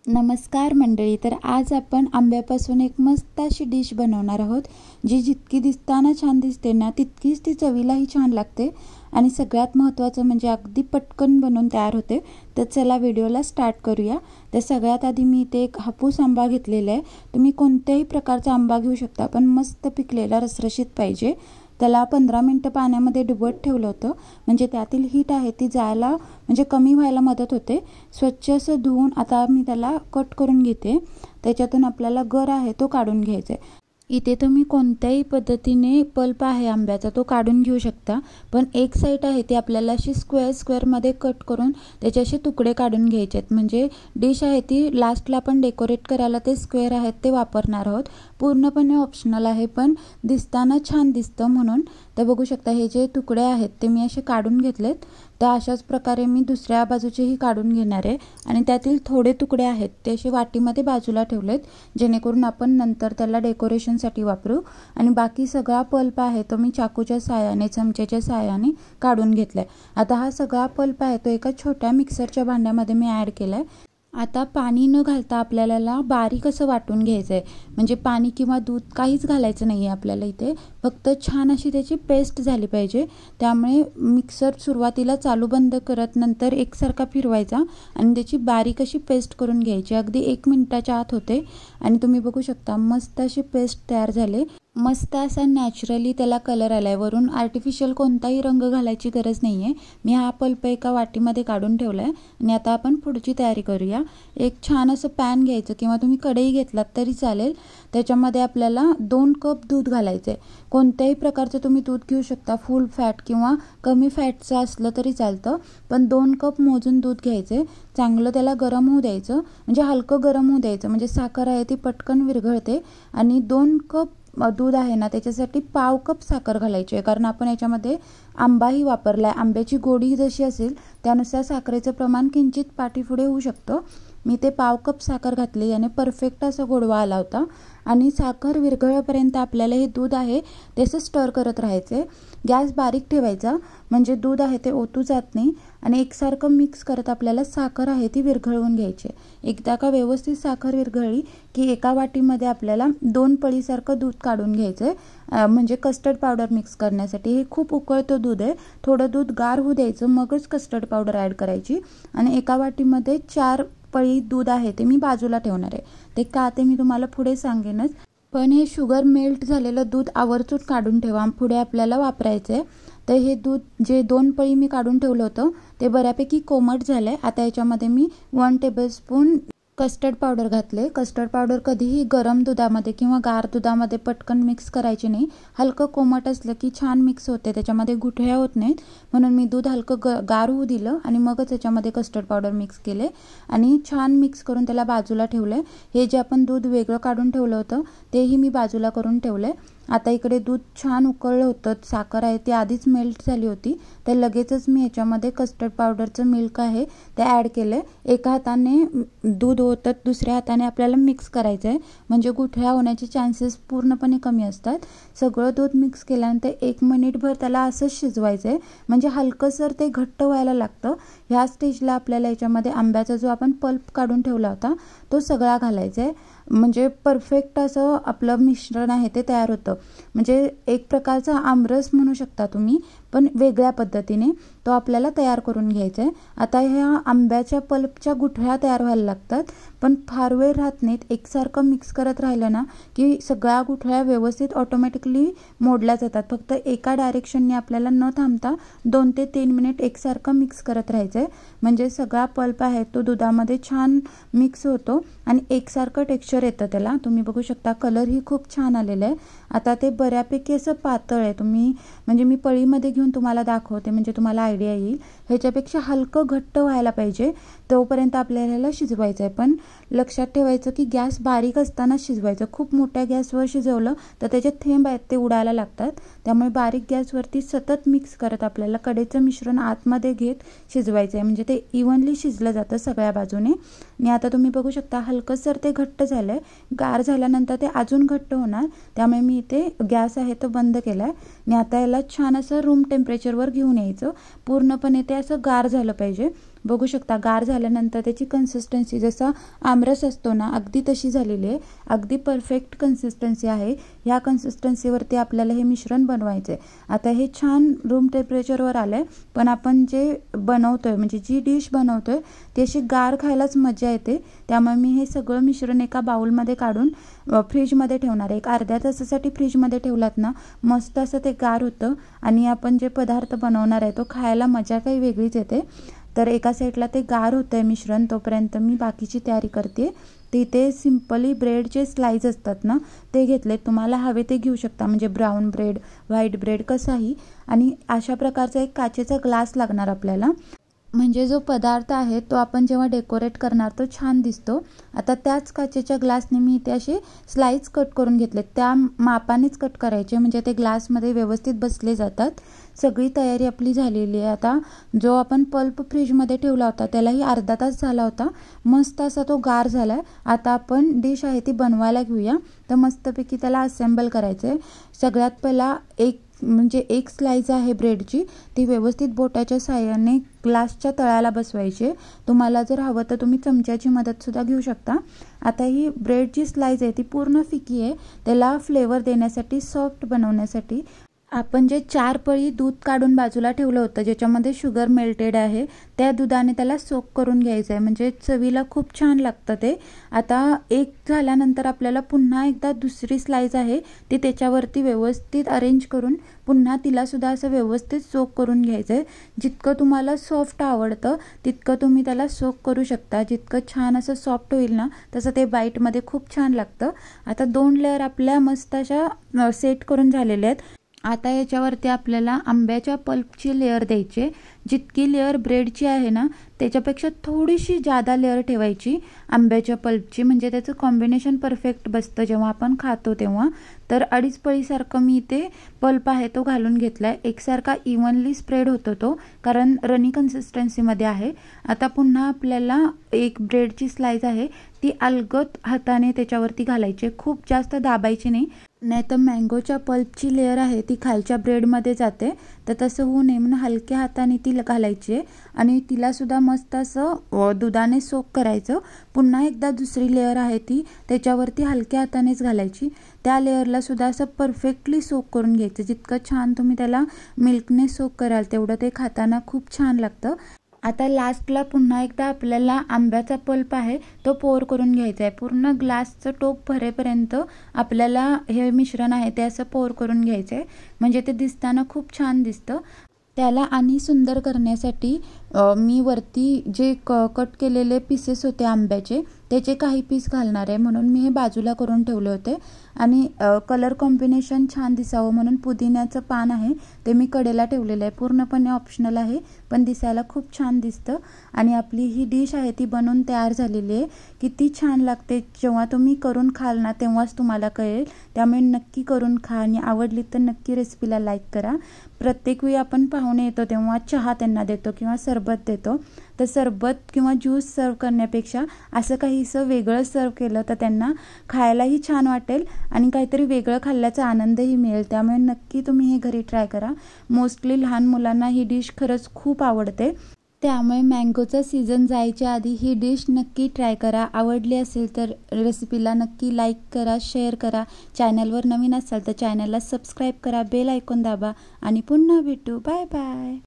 नमस्कार मंडळी. तर आज आपण आंब्यापासून एक मस्त अशी डिश बनवणार आहोत, जी जितकी दिसताना छान दिसते ना तितकीच ती चवीलाही छान लागते आणि सगळ्यात महत्त्वाचं म्हणजे अगदी पटकन बनवून तयार होते. तर चला व्हिडिओला स्टार्ट करूया. तर सगळ्यात आधी मी इथे एक हापूस आंबा घेतलेला आहे. तुम्ही कोणत्याही प्रकारचा आंबा घेऊ शकता, पण मस्त पिकलेला रसरशीत पाहिजे. त्याला 15 मिनिटं पाण्यामध्ये डुबत ठेवलं होतं, म्हणजे त्यातील हीट आहे ती जायला म्हणजे कमी व्हायला मदत होते. स्वच्छ असं धुवून आता मी त्याला कट करून घेते. त्याच्यातून आपल्याला गर आहे तो काढून घ्यायचा आहे. इथे तुम्ही कोणत्याही पद्धतीने पल्प आहे आंब्याचा तो काढून घेऊ शकता, पण एक साईड आहे ती आपल्याला अशी स्क्वेअरमध्ये कट करून त्याचे असे तुकडे काढून घ्यायचे आहेत. म्हणजे डिश आहे ती लास्टला आपण डेकोरेट करायला ते स्क्वेअर आहेत ते वापरणार आहोत. पूर्णपणे ऑप्शनल आहे, पण दिसताना छान दिसतं म्हणून. तर बघू शकता हे जे तुकडे आहेत ते मी असे काढून घेतलेत. तर अशाच प्रकारे मी दुसऱ्या बाजूचेही काढून घेणार आहे आणि त्यातील थोडे तुकडे आहेत ते असे वाटीमध्ये बाजूला ठेवलेत, जेणेकरून आपण नंतर त्याला डेकोरेशनसाठी वापरू. आणि बाकी सगळा पल्प आहे तो मी चाकूच्या साहाय्याने चमच्याच्या साहाय्याने काढून घेतलाय. आता हा सगळा पल्प आहे तो एका छोट्या मिक्सरच्या भांड्यामध्ये मी ॲड केलाय. आता पाणी न घालता आपल्याला बारीक असं वाटून घ्यायचं आहे. म्हणजे पाणी किंवा दूध काहीच घालायचं नाही आहे आपल्याला इथे. फक्त छान अशी त्याची पेस्ट झाली पाहिजे. त्यामुळे मिक्सर सुरुवातीला चालू बंद करत नंतर एकसारखा फिरवायचा आणि त्याची बारीक अशी पेस्ट करून घ्यायची. अगदी 1 मिनिटाच्या आत होते आणि तुम्ही बघू शकता मस्त अशी पेस्ट तयार झाली. मस्त असा नॅचरली त्याला कलर आलाय. वरून आर्टिफिशियल कोणताही रंग घालायची गरज नाही आहे. मी हा पल्प एका वाटीमध्ये काढून ठेवला आहे आणि आता आपण पुढची तयारी करूया. एक छान असं पॅन घ्यायचं किंवा तुम्ही कढई घेतलात तरी चालेल. त्याच्यामध्ये आपल्याला 2 कप दूध घालायचं आहे. कोणत्याही प्रकारचं तुम्ही दूध घेऊ शकता, फुल फॅट किंवा कमी फॅटचं असलं तरी चालतं, पण 2 कप मोजून दूध घ्यायचं आहे. चांगलं त्याला गरम होऊ द्यायचं, म्हणजे हलकं गरम होऊ द्यायचं, म्हणजे साखर आहे ती पटकन विरघळते. आणि 2 कप दूध आहे ना त्याच्यासाठी पाव कप साखर घालायची आहे, कारण आपण याच्यामध्ये आंबाही वापरला आहे. आंब्याची गोडी जशी असेल त्यानुसार साखरेचं प्रमाण किंचित पाठीपुढे होऊ शकतं. मी ते पाव कप साखर घातली आणि परफेक्ट असा गोडवा आला होता. आणि साखर विरघळेपर्यंत आपल्याला हे दूध आहे ते असं स्टर करत राहायचे. गॅस बारीक ठेवायचा, म्हणजे दूध आहे ते ओतू जात नाही. आणि एकसारखं मिक्स करत आपल्याला साखर आहे ती विरघळवून घ्यायची. एकदा का व्यवस्थित साखर विरघळली की एका वाटीमध्ये आपल्याला 2 पळीसारखं दूध काढून घ्यायचं आहे, म्हणजे कस्टर्ड पावडर मिक्स करण्यासाठी. हे खूप उकळतं दूध आहे, थोडं दूध गार होऊ द्यायचं, मगच कस्टर्ड पावडर ॲड करायची. आणि एका वाटीमध्ये 4 पळी दूध आहे ते मी बाजूला ठेवणार आहे. ते का ते मी तुम्हाला पुढे सांगेनच. पण हे शुगर मेल्ट झालेलं दूध आवर्जून काढून ठेवा, पुढे आपल्याला वापरायचं आहे. तर हे दूध जे 2 पळी मी काढून ठेवलं होतं ते बऱ्यापैकी कोमट झालं आहे. आता याच्यामध्ये मी 1 टेबलस्पून कस्टर्ड पावडर घातले. कस्टर्ड पावडर कधीही गरम दुधामध्ये किंवा गार दुधामध्ये पटकन मिक्स करायची नाही. हलकं कोमट असलं की छान मिक्स होते, त्याच्यामध्ये गुठळ्या होत नाहीत. म्हणून मी दूध हलकं गार होऊ दिलं आणि मगच त्याच्यामध्ये कस्टर्ड पावडर मिक्स केले आणि छान मिक्स करून त्याला बाजूला ठेवलं. हे जे आपण दूध वेगळं काढून ठेवलं होतं तेही मी बाजूला करून ठेवलं. आता इकडे दूध छान उकळलं होतं, साखर आहे ती आधीच मेल्ट झाली होती. तर लगेचच मी याच्यामध्ये कस्टर्ड पावडरचं मिल्क आहे ते ॲड केलं. एका हाताने दूध ओतत दुसऱ्या हाताने आपल्याला मिक्स करायचं आहे, म्हणजे गुठळ्या होण्याचे चान्सेस पूर्णपणे कमी असतात. सगळं दूध मिक्स केल्यानंतर 1 मिनिटभर त्याला असंच शिजवायचं आहे, म्हणजे हलकंसर ते घट्ट व्हायला लागतं. ह्या स्टेजला आपल्याला याच्यामध्ये आंब्याचा जो आपण पल्प काढून ठेवला होता तो सगळा घालायचा आहे. म्हणजे परफेक्ट असं आपलं मिश्रण आहे ते तयार होतं. म्हणजे एक प्रकारचा आमरस म्हणू शकता तुम्ही, पण वेगळ्या पद्धतीने तो आपल्याला तयार करून घ्यायचा आहे. आता ह्या आंब्याच्या पल्पच्या गुठळ्या तयार व्हायला लागतात, पण फार वेळ राहत नाहीत. एकसारखं मिक्स करत राहिलं ना की सगळ्या गुठळ्या व्यवस्थित ऑटोमॅटिकली मोडल्या जातात. फक्त एका डायरेक्शनने आपल्याला न थांबता 2 ते 3 मिनिट एकसारखं मिक्स करत राहायचं आहे, म्हणजे सगळा पल्प आहे तो दुधामध्ये छान मिक्स होतो आणि एकसारखं टेक्स्चर येतं त्याला. तुम्ही बघू शकता कलरही खूप छान आलेला आहे. आता ते बऱ्यापैकी असं पातळ आहे. तुम्ही म्हणजे मी पळीमध्ये घेऊन तुम्हाला दाखवते म्हणजे तुम्हाला आयडिया येईल. ह्याच्यापेक्षा हलकं घट्ट व्हायला पाहिजे, तोपर्यंत आपल्याला शिजवायचं आहे. पण लक्षात ठेवायचं की गॅस बारीक असताना शिजवायचं. खूप मोठ्या गॅसवर शिजवलं तर त्याचे थेंब आहेत ते उडायला लागतात. त्यामुळे बारीक गॅसवरती सतत मिक्स करत आपल्याला कढईचं मिश्रण आतमध्ये घेत शिजवायचं आहे, म्हणजे ते इव्हनली शिजलं जातं सगळ्या बाजूने. आणि आता तुम्ही बघू शकता हलकंसर ते घट्ट झालं आहे. गार झाल्यानंतर ते अजून घट्ट होणार, त्यामुळे मी इथे गॅस आहे तो बंद केला आहे. आणि आता याला छान असं रूम टेम्परेचरवर घेऊन यायचं. पूर्णपणे ते असं गार झालं पाहिजे. बघू शकता गार झाल्यानंतर त्याची कन्सिस्टन्सी जसा आमरस असतो ना अगदी तशी झालेली आहे, अगदी परफेक्ट कन्सिस्टन्सी आहे। ह्या कन्सिस्टन्सीवरती आपल्याला हे मिश्रण बनवायचं आहे। आता हे छान रूम टेम्परेचरवर आलंय, पण आपण जे बनवतोय म्हणजे जी डिश बनवतोय ती अशी गार खायलाच मजा येते। त्यामुळे मी हे सगळं मिश्रण एका बाउलमध्ये काढून फ्रीजमध्ये ठेवणार आहे। एक अर्ध्या तासासाठी फ्रीजमध्ये ठेवलात ना मस्त असं ते गार होतं आणि आपण जे पदार्थ बनवणार आहे तो खायला मजा काही वेगळीच येते। तर एका साईडला ते गार होतंय मिश्रण, तोपर्यंत मी बाकीची तयारी करते। तिथे सिंपली ब्रेडचे स्लाइस असतात ना ते घेतले, तुम्हाला हवे ते घेऊ शकता, म्हणजे ब्राऊन ब्रेड, व्हाईट ब्रेड कसाही। आणि अशा प्रकारचा एक काचेचा ग्लास लागणार आपल्याला, म्हणजे जो पदार्थ आहे तो आपण जेव्हा डेकोरेट करणार तो छान दिसतो। आता त्याच काचेच्या ग्लासने मी इथे असे स्लाइस कट करून घेतले, त्या मापानेच कट करायचे म्हणजे ते ग्लासमध्ये व्यवस्थित बसले जातात। सगळी तयारी आपली झालेली आहे। आता जो आपण पल्प फ्रीजमध्ये ठेवला होता त्यालाही अर्धा तास झाला होता, मस्त असा तो गार झाला आहे। आता आपण डिश आहे ती बनवायला घेऊया। तर मस्तपैकी त्याला असेंबल करायचं आहे। सगळ्यात पहिला एक स्लाइस आहे ब्रेडची, ती व्यवस्थित बोटाच्या साहाय्याने ग्लासच्या तळाला बसवायची। तुम्हाला जर हवं तर तुम्ही चमच्याची मदतसुद्धा घेऊ शकता। आता ही ब्रेडची स्लाइस आहे ती पूर्ण फिकी आहे, त्याला फ्लेवर देण्यासाठी, सॉफ्ट बनवण्यासाठी आपण जे 4 पळी दूध काढून बाजूला ठेवलं होतं ज्याच्यामध्ये शुगर मेल्टेड आहे, त्या दुधाने त्याला सोक करून घ्यायचं आहे, म्हणजे चवीला खूप छान लागतं ते। आता एक झाल्यानंतर आपल्याला पुन्हा एकदा दुसरी स्लाइस आहे ती त्याच्यावरती व्यवस्थित अरेंज करून पुन्हा तिला सुद्धा असं व्यवस्थित सोक करून घ्यायचं आहे। जितकं तुम्हाला सॉफ्ट आवडतं तितकं तुम्ही त्याला सोक करू शकता। जितकं छान असं सॉफ्ट होईल ना तसं ते बाईटमध्ये खूप छान लागतं। आता 2 लेअर आपल्या मस्त अशा सेट करून झालेल्या आहेत। आता याच्यावरती आपल्याला आंब्याच्या पल्पची लेअर द्यायची। जितकी लेअर ब्रेडची आहे ना त्याच्यापेक्षा थोडीशी जादा लेअर ठेवायची आंब्याच्या पल्पची, म्हणजे त्याचं कॉम्बिनेशन परफेक्ट बसतं जेव्हा आपण खातो तेव्हा। तर 2.5 पळीसारखं मी इथे पल्प आहे तो घालून घेतलाय, एकसारखा इव्हनली स्प्रेड होतो तो, कारण रनी कन्सिस्टन्सीमध्ये आहे। आता पुन्हा आपल्याला एक ब्रेडची स्लाइस आहे ती अलगद हाताने त्याच्यावरती घालायची, खूप जास्त दाबायची नाही, नाहीतर मँगोच्या पल्पची लेअर आहे ती खालच्या ब्रेडमध्ये जाते। तर तसं होऊ नये म्हणून हलक्या हाताने ती घालायची आणि तिला सुद्धा मस्त असं दुधाने सोक करायचं। पुन्हा एकदा दुसरी लेअर आहे ती त्याच्यावरती हलक्या हातानेच घालायची, त्या लेअरला सुद्धा असं परफेक्टली सोक करून घ्यायचं। जितकं छान तुम्ही त्याला मिल्कने सोक कराल तेवढं ते खाताना खूप छान लागतं। आता लास्टला पुन्हा एकदा आपल्याला आंब्याचा पल्प आहे तो पोर करून घ्यायचा आहे। पूर्ण ग्लासचं टोप भरेपर्यंत आपल्याला हे मिश्रण आहे ते असं पोर करून घ्यायचं आहे, म्हणजे ते दिसताना खूप छान दिसतं। त्याला आणि सुंदर करण्यासाठी मी वरती जे कट केलेले पीसेस होते आंब्याचे त्याचे काही पीस घालणार आहे, म्हणून मी हे बाजूला करून ठेवले होते। आणि कलर कॉम्बिनेशन छान दिसावं म्हणून पुदिन्याचं पान आहे ते मी कडेला ठेवलेलं आहे, पूर्णपणे ऑप्शनल आहे पण दिसायला खूप छान दिसतं। आणि आपली ही डिश आहे ती बनवून तयार झालेली आहे, किती छान लागते। जेव्हा तुम्ही करून खाल ना तेव्हाच तुम्हाला कळेल, त्यामुळे नक्की करून खा आणि आवडली तर नक्की रेसिपीला लाईक करा। प्रत्येक वेळी आपण पाहुणे येतो तेव्हा चहा त्यांना देतो किंवा सरबत देतो, तर सरबत किंवा ज्यूस सर्व करण्यापेक्षा असं काहीसं वेगळं सर्व केलं तर त्यांना खायलाही छान वाटेल आणि काहीतरी वेगळं खाल्ल्याचा आनंदही मिळेल। त्यामुळे नक्की तुम्ही हे घरी ट्राय करा। मोस्टली लहान मुलांना ही डिश खरंच खूप आवडते, त्यामुळे मँगोचा सीझन जायच्या आधी ही डिश नक्की ट्राय करा। आवडली असेल तर रेसिपीला नक्की लाईक करा, शेअर करा। चॅनलवर नवीन असाल तर चॅनलला सबस्क्राईब करा, बेल आयकॉन दाबा आणि पुन्हा भेटू। Bye bye.